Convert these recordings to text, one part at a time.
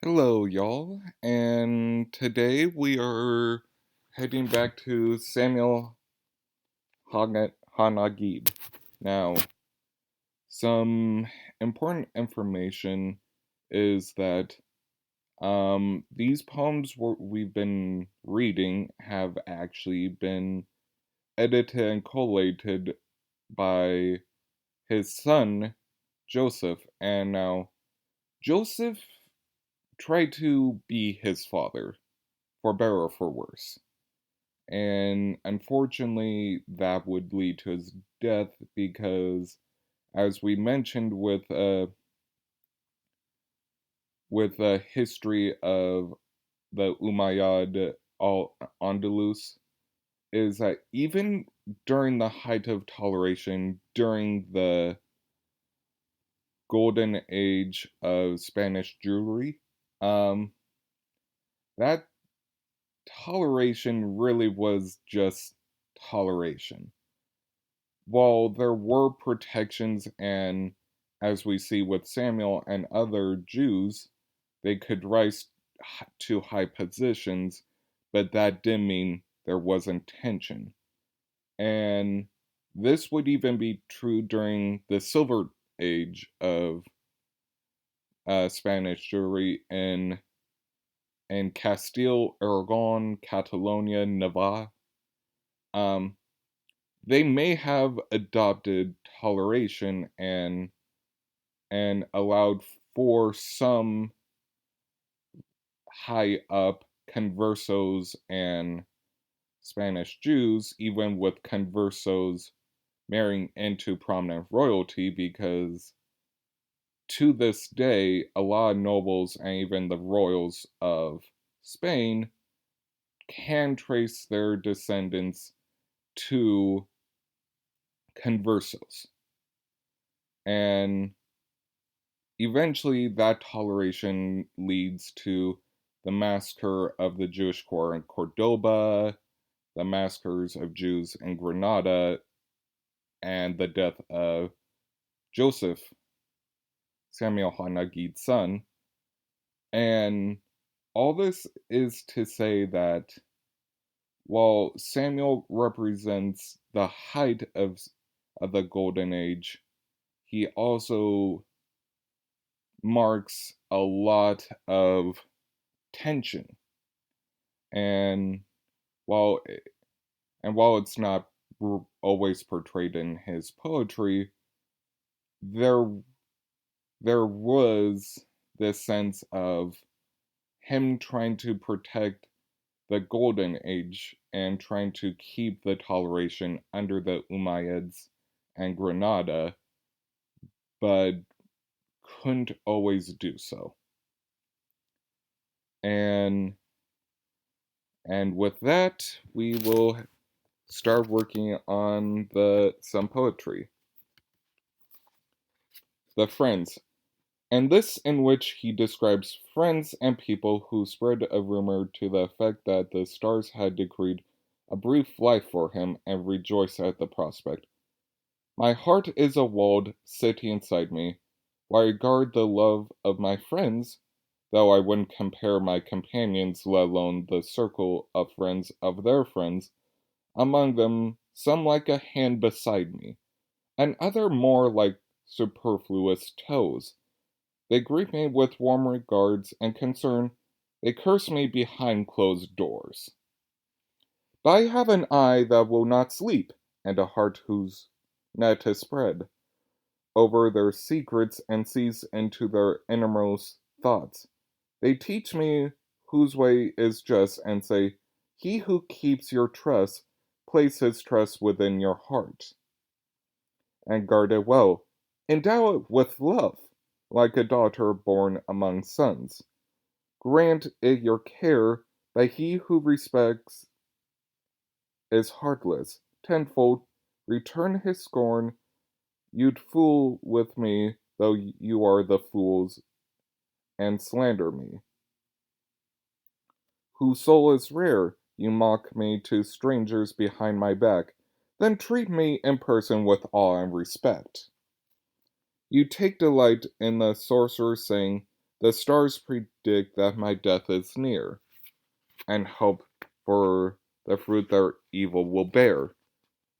Hello, y'all, and today we are heading back to Samuel HaNagid. Now, some important information is that these poems we've been reading have actually been edited and collated by his son, Joseph, and now Joseph tried to be his father, for better or for worse. And unfortunately, that would lead to his death because, as we mentioned with the history of the Umayyad al Andalus, is that even during the height of toleration, during the golden age of Spanish Jewry, um, that toleration really was just toleration. While there were protections, and as we see with Samuel and other Jews, they could rise to high positions, but that didn't mean there wasn't tension. And this would even be true during the Silver Age of Spanish Jewry in Castile, Aragon, Catalonia, Navarre. Um, they may have adopted toleration and allowed for some high up conversos and Spanish Jews, even with conversos marrying into prominent royalty, because to this day, a lot of nobles and even the royals of Spain can trace their descendants to conversos. And eventually, that toleration leads to the massacre of the Jewish core in Cordoba, the massacres of Jews in Granada, and the death of Joseph, Samuel HaNagid's son. And all this is to say that while Samuel represents the height of the Golden Age, he also marks a lot of tension. And while while it's not always portrayed in his poetry, there there was this sense of him trying to protect the Golden Age and trying to keep the toleration under the Umayyads and Granada, but couldn't always do so. And with that, we will start working on the some poetry. The Friends, and this in which he describes friends and people who spread a rumor to the effect that the stars had decreed a brief life for him and rejoice at the prospect. My heart is a walled city inside me, where I guard the love of my friends, though I wouldn't compare my companions, let alone the circle of friends of their friends, among them some like a hand beside me, and other more like superfluous toes. They greet me with warm regards and concern, they curse me behind closed doors. But I have an eye that will not sleep, and a heart whose net is spread over their secrets and sees into their innermost thoughts. They teach me whose way is just and say, he who keeps your trust, place his trust within your heart, and guard it well. Endow it with love, like a daughter born among sons. Grant it your care, that he who respects is heartless. Tenfold return his scorn. You'd fool with me, though you are the fools, and slander me. Whose soul is rare, you mock me to strangers behind my back, then treat me in person with awe and respect. You take delight in the sorcerer's saying, The stars predict that my death is near, and hope for the fruit their evil will bear.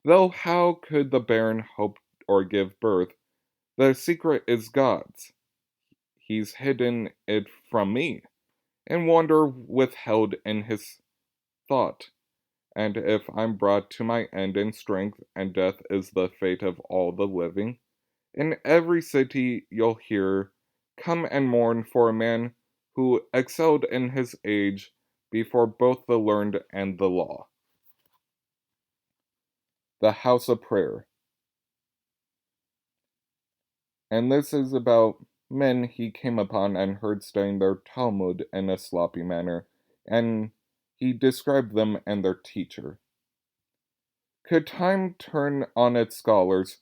Though how could the barren hope or give birth? The secret is God's. He's hidden it from me, and wonder withheld in his thought. And if I'm brought to my end in strength, and death is the fate of all the living, in every city you'll hear, come and mourn for a man who excelled in his age before both the learned and the law. The House of Prayer. And this is about men he came upon and heard studying their Talmud in a sloppy manner, and he described them and their teacher. Could time turn on its scholars,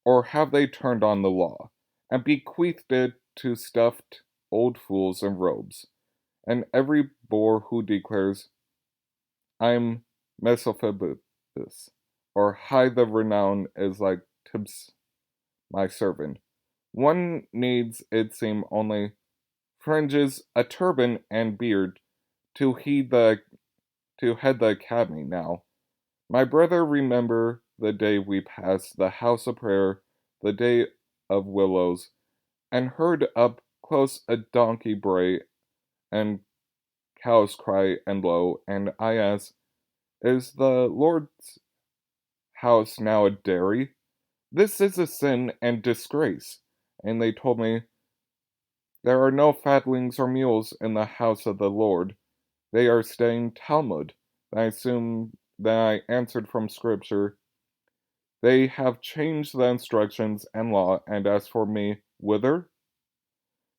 or have they turned on the law, and bequeathed it to stuffed old fools in robes, and every boor who declares, I'm Mesophibotus, or high the renown is like Tibbs, my servant. One needs, it seem, only fringes, a turban, and beard to head the academy now. My brother, remember the day we passed the house of prayer, the day of willows, and heard up close a donkey bray and cows cry and low, and I asked, is the Lord's house now a dairy? This is a sin and disgrace. And they told me, there are no fatlings or mules in the house of the Lord. They are studying Talmud. I assume that I answered from Scripture, they have changed the instructions and law, and as for me, whither?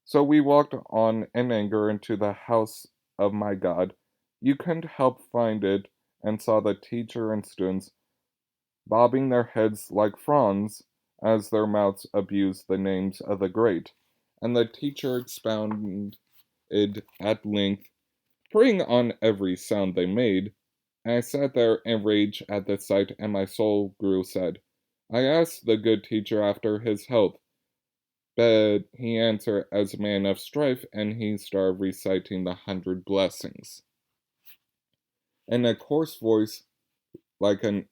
So we walked on in anger into the house of my God. You couldn't help find it, and saw the teacher and students bobbing their heads like fronds as their mouths abused the names of the great. And the teacher expounded at length, preying on every sound they made. And I sat there in rage at the sight, and my soul grew sad. I asked the good teacher after his health, but he answered as a man of strife, and he started reciting the 100 blessings in a coarse voice like an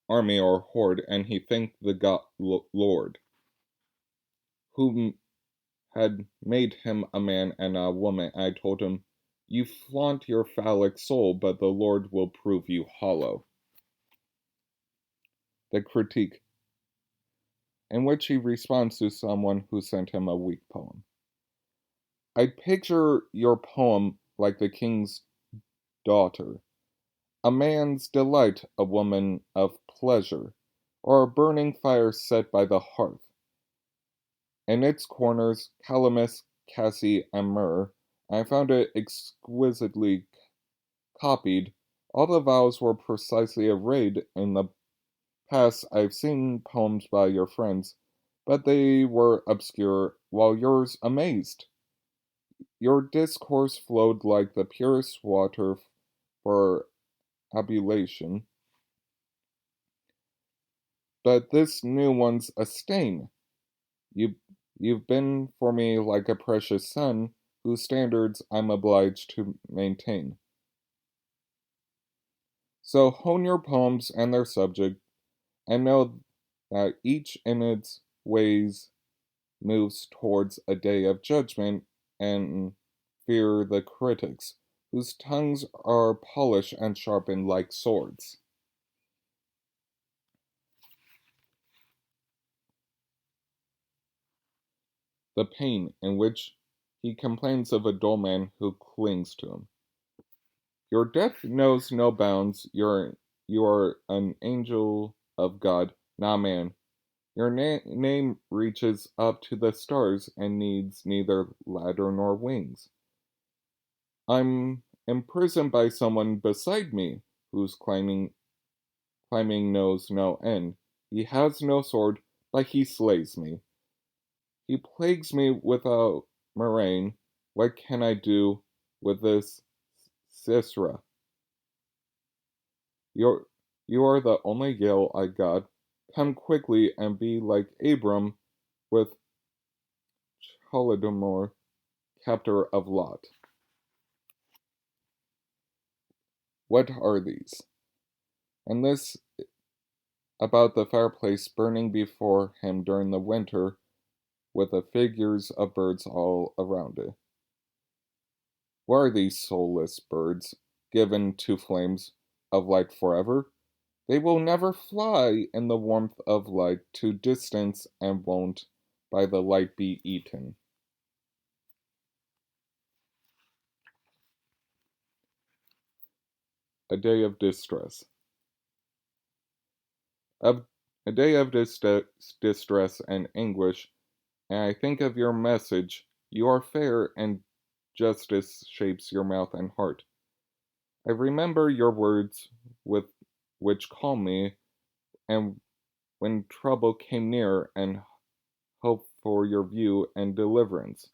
army or horde, and he thanked the God, Lord, who had made him a man and a woman. I told him, you flaunt your phallic soul, but the Lord will prove you hollow. The critique, in which he responds to someone who sent him a weak poem. I picture your poem like the king's daughter, a man's delight, a woman of pleasure, or a burning fire set by the hearth. In its corners, calamus, cassie, and myrrh, I found it exquisitely copied. All the vowels were precisely arrayed. In the past, I've seen poems by your friends, but they were obscure, while yours amazed. Your discourse flowed like the purest water for ablution, but this new one's a stain. You, you've been for me like a precious son, whose standards I'm obliged to maintain. So hone your poems and their subject, and know that each in its ways moves towards a day of judgment, and fear the critics, whose tongues are polished and sharpened like swords. The pain in which he complains of a dull man who clings to him. Your death knows no bounds. You are an angel of God, not man. Your name reaches up to the stars and needs neither ladder nor wings. I'm imprisoned by someone beside me whose climbing knows no end. He has no sword, but he slays me. He plagues me without murrain. What can I do with this Sisera? You're, you are the only gale I got. Come quickly and be like Abram with Cholodomor chapter of Lot. What are these? And this about the fireplace burning before him during the winter, with the figures of birds all around it. What are these soulless birds, given to flames of light forever? They will never fly in the warmth of light to distance and won't by the light be eaten. A day of distress. Of a day of distress and anguish, and I think of your message. You are fair, and justice shapes your mouth and heart. I remember your words with which calm me, and when trouble came near, and hope for your view and deliverance.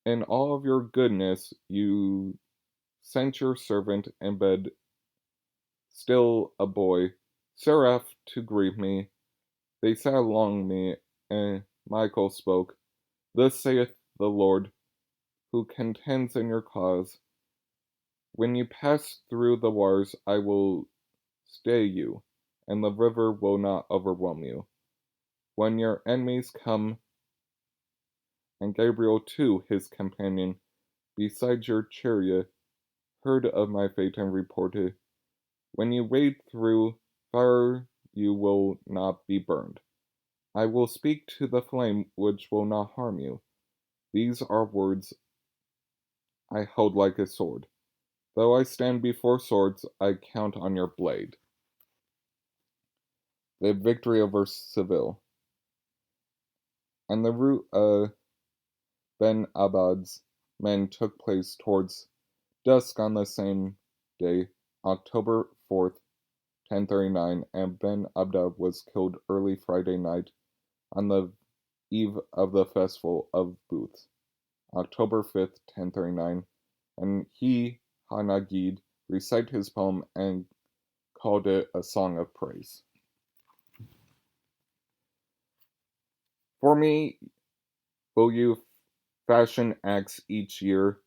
In all of your goodness, you sent your servant in bed, still a boy, Seraph, to grieve me. They sat along me, and Michael spoke. Thus saith the Lord, who contends in your cause. When you pass through the waters, I will stay you, and the river will not overwhelm you. When your enemies come, and Gabriel too, his companion, beside your chariot, heard of my fate and reported, when you wade through fire, you will not be burned. I will speak to the flame which will not harm you. These are words I hold like a sword. Though I stand before swords, I count on your blade. The victory over Seville. And the rout of Ben Abad's men took place towards dusk on the same day, October 4th, 1039, and Ben Abdad was killed early Friday night on the eve of the festival of Booths, October 5th, 1039, and he, HaNagid, recited his poem and called it a song of praise. For me, will you fashion acts each year,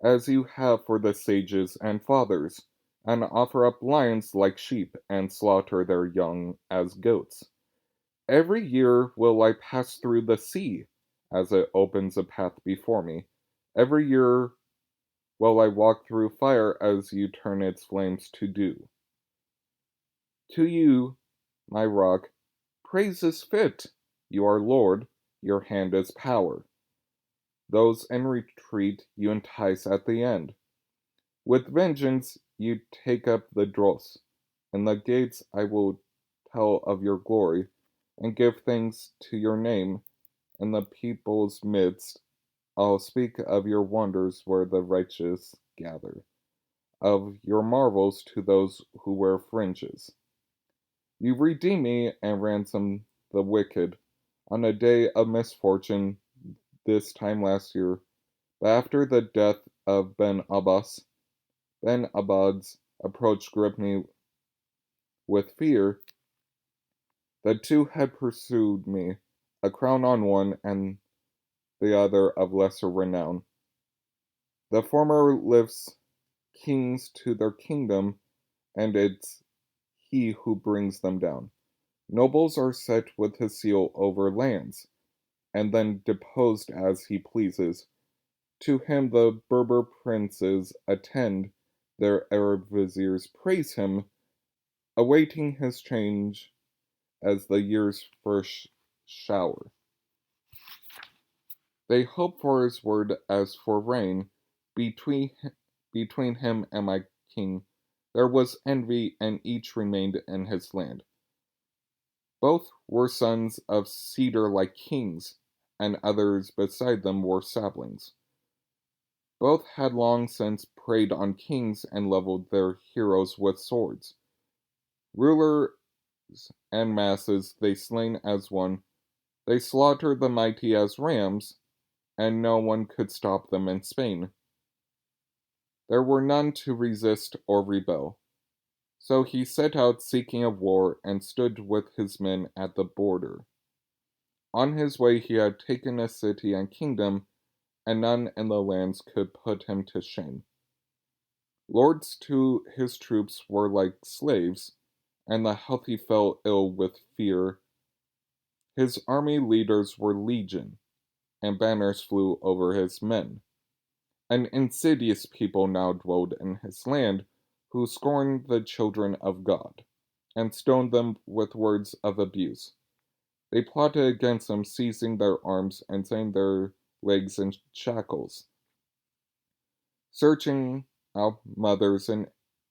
as you have for the sages and fathers, and offer up lions like sheep, and slaughter their young as goats. Every year will I pass through the sea, as it opens a path before me. Every year will I walk through fire, as you turn its flames to dew. To you, my rock, praise is fit. You are Lord, your hand is power. Those in retreat you entice at the end. With vengeance you take up the dross. In the gates I will tell of your glory, and give thanks to your name. In the people's midst I'll speak of your wonders where the righteous gather, of your marvels to those who wear fringes. You redeem me and ransom the wicked on a day of misfortune this time last year, but after the death of Ben Abad's approach gripped me with fear. The two had pursued me, a crown on one and the other of lesser renown. The former lifts kings to their kingdom, and it's he who brings them down. Nobles are set with his seal over lands, and then deposed as he pleases. To him the Berber princes attend, their Arab viziers praise him, awaiting his change as the year's first shower. They hope for his word as for rain. Between, between him and my king there was envy, and each remained in his land. Both were sons of cedar like kings, and others beside them were saplings. Both had long since preyed on kings and leveled their heroes with swords. Rulers and masses they slain as one. They slaughtered the mighty as rams, and no one could stop them in Spain. There were none to resist or rebel. So he set out seeking of war, and stood with his men at the border. On his way he had taken a city and kingdom, and none in the lands could put him to shame. Lords to his troops were like slaves, and the healthy fell ill with fear. His army leaders were legion, and banners flew over his men. An insidious people now dwelled in his land, who scorned the children of God, and stoned them with words of abuse. They plotted against him, seizing their arms and setting their legs in shackles, searching out mothers in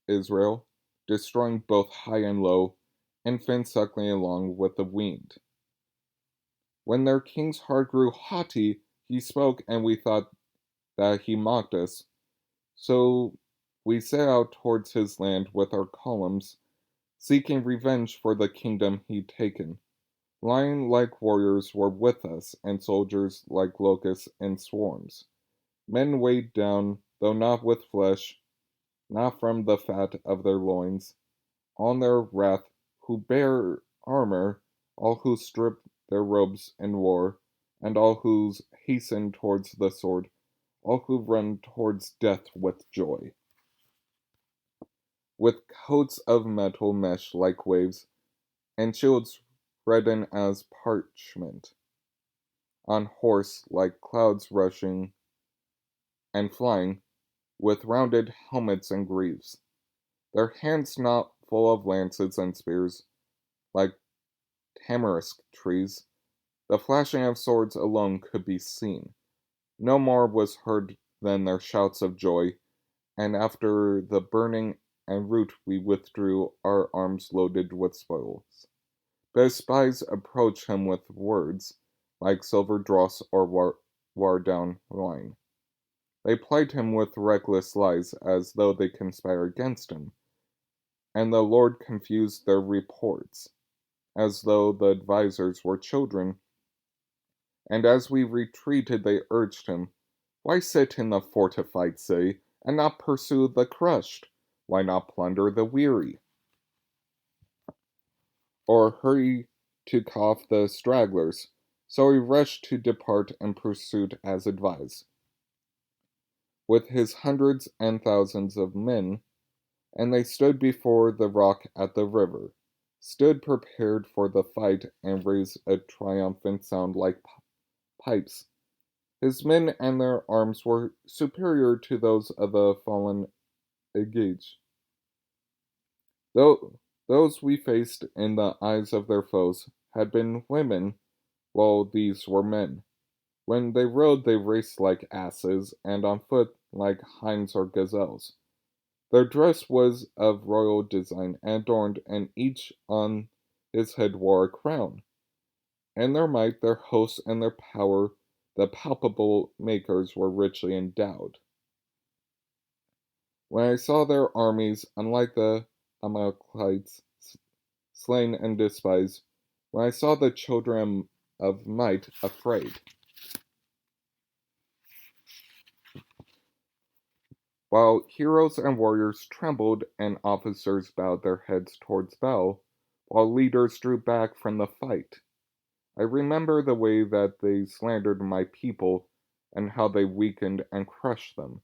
Israel, destroying both high and low, infants suckling along with the weaned. When their king's heart grew haughty, he spoke, and we thought that he mocked us. So we set out towards his land with our columns, seeking revenge for the kingdom he'd taken. Lion like warriors were with us, and soldiers like locusts in swarms. Men weighed down, though not with flesh, not from the fat of their loins, on their wrath, who bear armor, all who strip their robes in war, and all who hasten towards the sword, all who run towards death with joy. With coats of metal mesh like waves, and shields reddened as parchment, on horse like clouds rushing and flying, with rounded helmets and greaves, their hands not full of lances and spears, like tamarisk trees. The flashing of swords alone could be seen. No more was heard than their shouts of joy, and after the burning and rout we withdrew, our arms loaded with spoils. But his spies approached him with words, like silver dross or war down wine. They plied him with reckless lies, as though they conspire against him, and the Lord confused their reports, as though the advisers were children. And as we retreated, they urged him, "Why sit in the fortified city, and not pursue the crushed? Why not plunder the weary, or hurry to cough the stragglers?" So he rushed to depart in pursuit as advised, with his hundreds and thousands of men, and they stood before the rock at the river, stood prepared for the fight, and raised a triumphant sound like pipes. His men and their arms were superior to those of the fallen Agage. Though those we faced in the eyes of their foes had been women, while these were men. When they rode, they raced like asses, and on foot like hinds or gazelles. Their dress was of royal design, and adorned, and each on his head wore a crown. In their might, their hosts, and their power, the palpable makers were richly endowed. When I saw their armies, unlike the Amalekites, slain and despised, when I saw the children of might afraid, while heroes and warriors trembled and officers bowed their heads towards battle, while leaders drew back from the fight, I remember the way that they slandered my people and how they weakened and crushed them,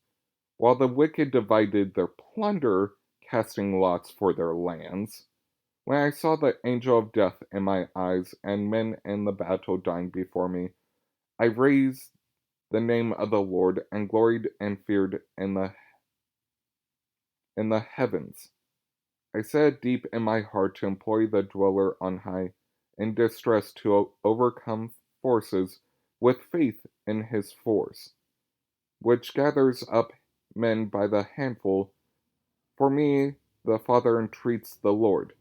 while the wicked divided their plunder, casting lots for their lands. When I saw the angel of death in my eyes, and men in the battle dying before me, I raised the name of the Lord, and gloried and feared in the heavens. I said deep in my heart to employ the dweller on high, in distress to overcome forces, with faith in his force, which gathers up men by the handful. For me, the Father entreats the Lord,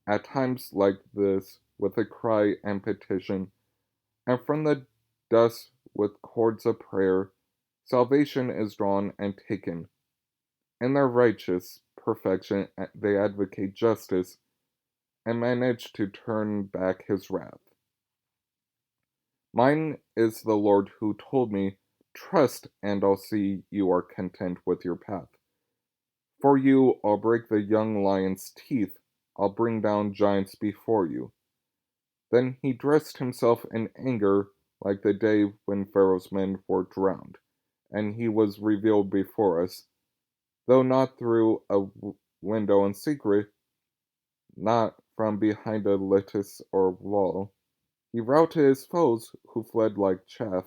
at times like this, with a cry and petition, and from the dust with cords of prayer, salvation is drawn and taken. In their righteous perfection, they advocate justice and manage to turn back his wrath. Mine is the Lord who told me, "Trust, and I'll see you are content with your path. For you, I'll break the young lion's teeth, I'll bring down giants before you." Then he dressed himself in anger like the day when Pharaoh's men were drowned. and he was revealed before us, though not through a window in secret, not from behind a lattice or wall. He routed his foes who fled like chaff,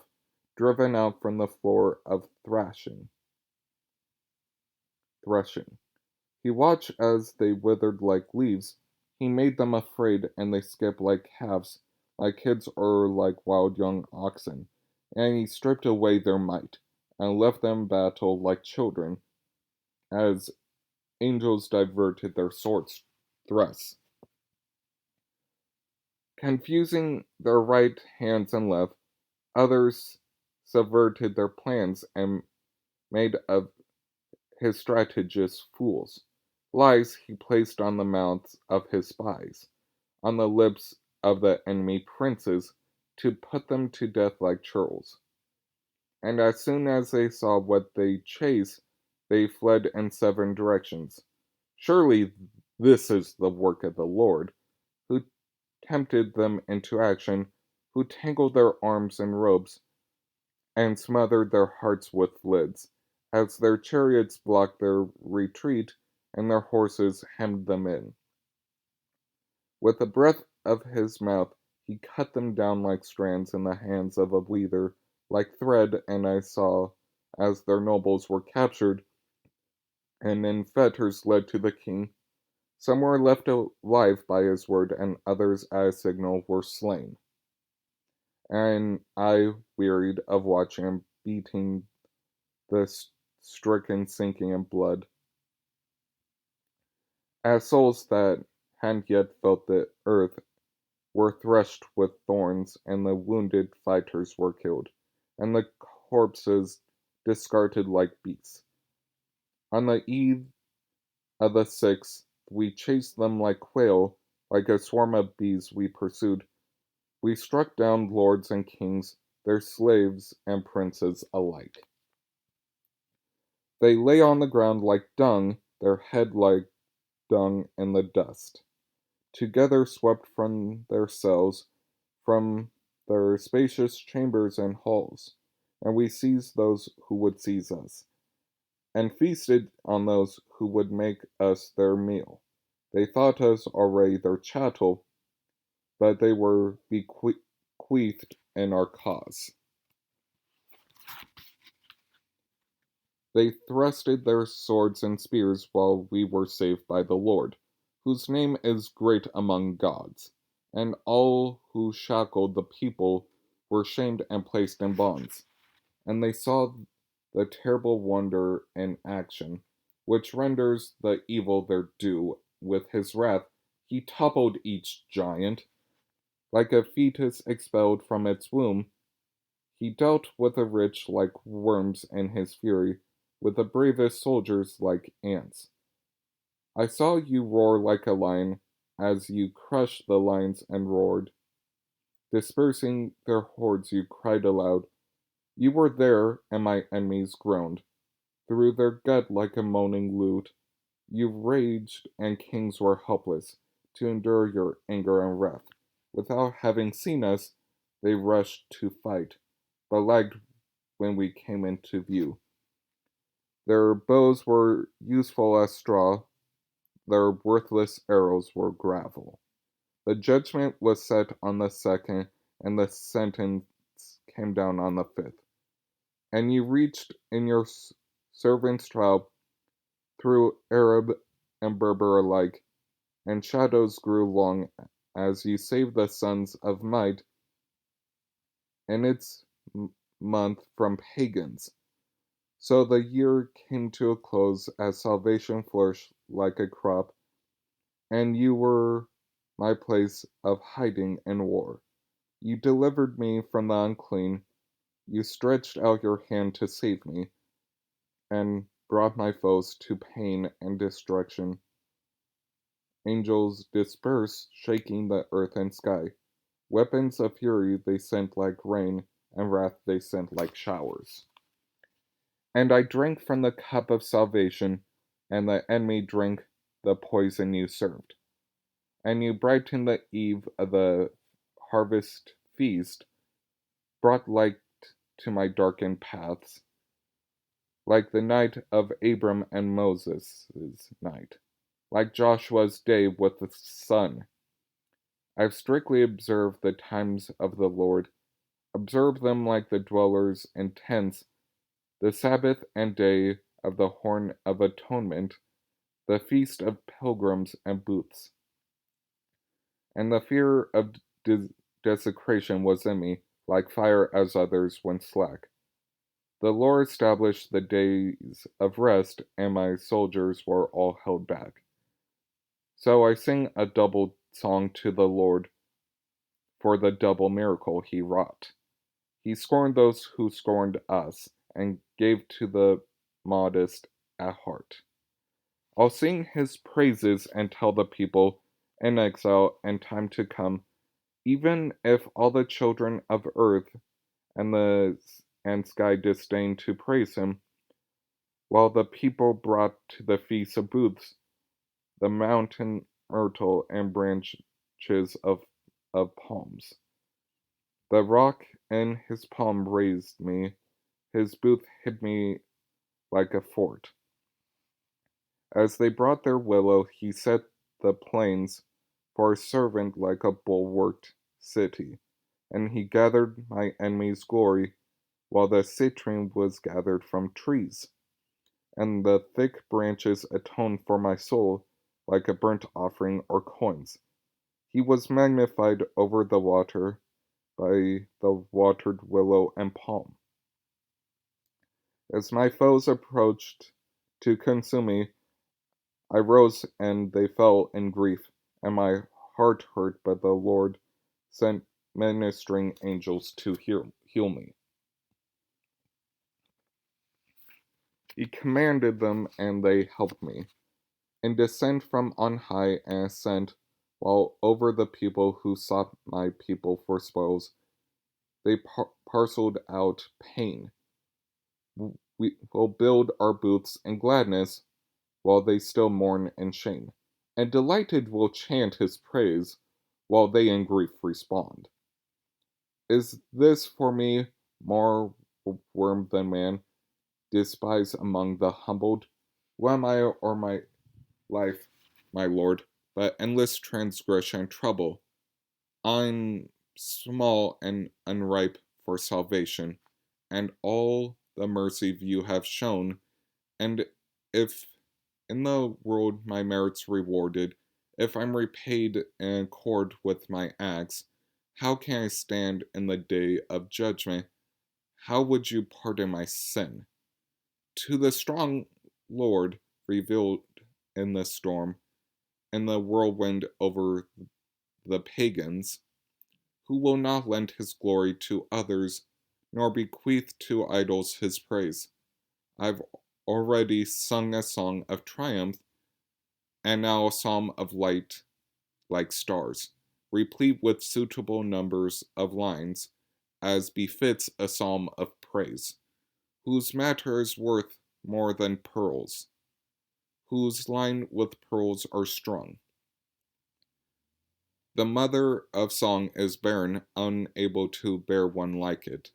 driven out from the floor of threshing. He watched as they withered like leaves. He made them afraid, and they skipped like calves, like kids or like wild young oxen. And he stripped away their might, and left them battle like children, as angels diverted their swords' thrusts, confusing their right hands and left. Others subverted their plans and made of his strategists fools. Lies he placed on the mouths of his spies, on the lips of the enemy princes, to put them to death like churls. And as soon as they saw what they chased, they fled in seven directions. Surely this is the work of the Lord, who tempted them into action, who tangled their arms in ropes, and smothered their hearts with lids, as their chariots blocked their retreat, and their horses hemmed them in. With the breath of his mouth he cut them down like strands in the hands of a weaver, like thread, and I saw, as their nobles were captured, and in fetters led to the king, some were left alive by his word, and others at a signal were slain. And I wearied of watching him beating the stricken sinking in blood, as souls that hadn't yet felt the earth were threshed with thorns, and the wounded fighters were killed, and the corpses discarded like beasts. On the eve of the 6th, we chased them like quail, like a swarm of bees we pursued. We struck down lords and kings, their slaves and princes alike. They lay on the ground like dung, their head like dung in the dust, together swept from their cells, from their spacious chambers and halls, and we seized those who would seize us, and feasted on those who would make us their meal. They thought us already their chattel, but they were bequeathed in our cause. They thrusted their swords and spears while we were saved by the Lord, whose name is great among gods. And all who shackled the people were shamed and placed in bonds. And they saw the terrible wonder in action, which renders the evil their due. With his wrath he toppled each giant, like a fetus expelled from its womb. He dealt with the rich like worms in his fury, with the bravest soldiers like ants. I saw you roar like a lion, as you crushed the lions and roared. Dispersing their hordes, you cried aloud. You were there, and my enemies groaned. Through their gut like a moaning lute, you raged, and kings were helpless to endure your anger and wrath. Without having seen us, they rushed to fight, but lagged when we came into view. Their bows were useful as straw, their worthless arrows were gravel. The judgment was set on the 2nd, and the sentence came down on the 5th. And you reached in your servant's trial through Arab and Berber alike, and shadows grew long as you saved the sons of might in its month from pagans. So the year came to a close as salvation flourished like a crop, and you were my place of hiding in war. You delivered me from the unclean, you stretched out your hand to save me, and brought my foes to pain and destruction. Angels dispersed, shaking the earth and sky. Weapons of fury they sent like rain, and wrath they sent like showers. And I drank from the cup of salvation, and the enemy drank the poison you served. And you brightened the eve of the harvest feast, brought light to my darkened paths. like the night of Abram and Moses' night, like Joshua's day with the sun. I've strictly observed the times of the Lord, observed them like the dwellers in tents, the Sabbath and day of the horn of atonement, the feast of pilgrims and booths. And the fear of desecration was in me, like fire as others went slack. The Lord established the days of rest, and my soldiers were all held back. So I sing a double song to the Lord for the double miracle he wrought. He scorned those who scorned us, and gave to the modest at heart. I'll sing his praises and tell the people in exile and time to come, even if all the children of earth and sky disdain to praise him, while the people brought to the feast of booths the mountain myrtle and branches of palms. The rock in his palm raised me, his booth hid me like a fort. As they brought their willow, he set the plains for a servant like a bulwarked city, and he gathered my enemy's glory, while the citrine was gathered from trees, and the thick branches atoned for my soul like a burnt offering or coins. He was magnified over the water by the watered willow and palm. As my foes approached to consume me, I rose and they fell in grief, and my heart hurt, but the Lord sent ministering angels to heal me. He commanded them, and they helped me. In descent from on high and ascent, while over the people who sought my people for spoils, they parceled out pain. We will build our booths in gladness, while they still mourn in shame, and delighted will chant his praise, while they in grief respond. Is this for me more worm than man, despised among the humbled? What am I or my life, my Lord, but endless transgression and trouble? I'm small and unripe for salvation, and all the mercy you have shown, and if in the world my merits rewarded, if I'm repaid in accord with my acts, how can I stand in the day of judgment? How would you pardon my sin? To the strong Lord revealed in the storm, in the whirlwind over the pagans, who will not lend his glory to others, nor bequeath to idols his praise. I've already sung a song of triumph, and now a psalm of light like stars, replete with suitable numbers of lines, as befits a psalm of praise, whose matter is worth more than pearls, whose line with pearls are strung. The mother of song is barren, unable to bear one like it,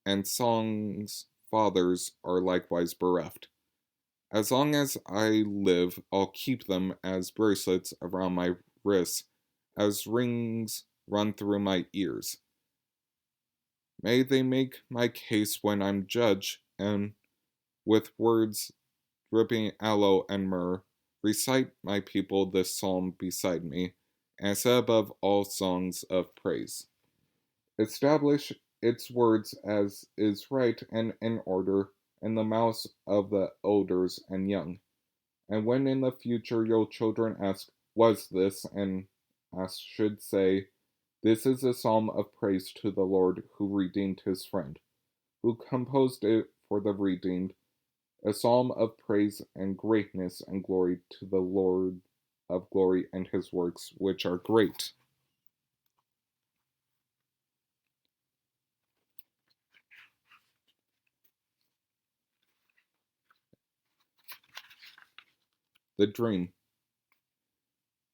and song's fathers are likewise bereft. As long as I live, I'll keep them as bracelets around my wrists, as rings run through my ears. May they make my case when I'm judge, and with words dripping aloe and myrrh, recite my people this psalm beside me, and set above all songs of praise. Establish its words as is right and in order in the mouths of the elders and young. And when in the future your children ask, was this? And I should say, this is a psalm of praise to the Lord who redeemed his friend, who composed it for the redeemed, a psalm of praise and greatness and glory to the Lord of glory and his works, which are great. The dream.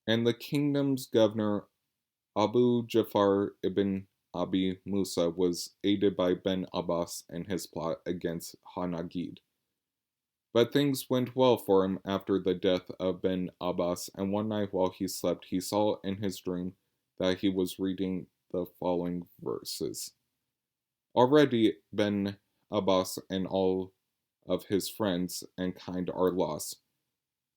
And the kingdom's governor Abu Jafar ibn Abi Musa was aided by Ben Abbas in his plot against HaNagid. But things went well for him after the death of Ben Abbas, and one night while he slept, he saw in his dream that he was reading the following verses. Already Ben Abbas and all of his friends and kind are lost.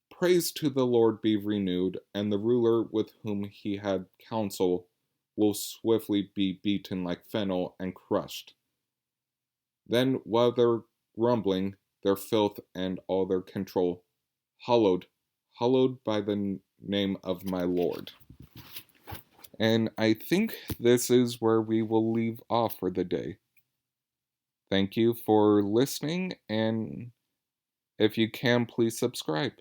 Praise to the Lord be renewed, and the ruler with whom he had counsel will swiftly be beaten like fennel and crushed. Then, while they're grumbling, their filth and all their control, hallowed, hallowed by the name of my Lord. And I think this is where we will leave off for the day. Thank you for listening, and if you can, please subscribe.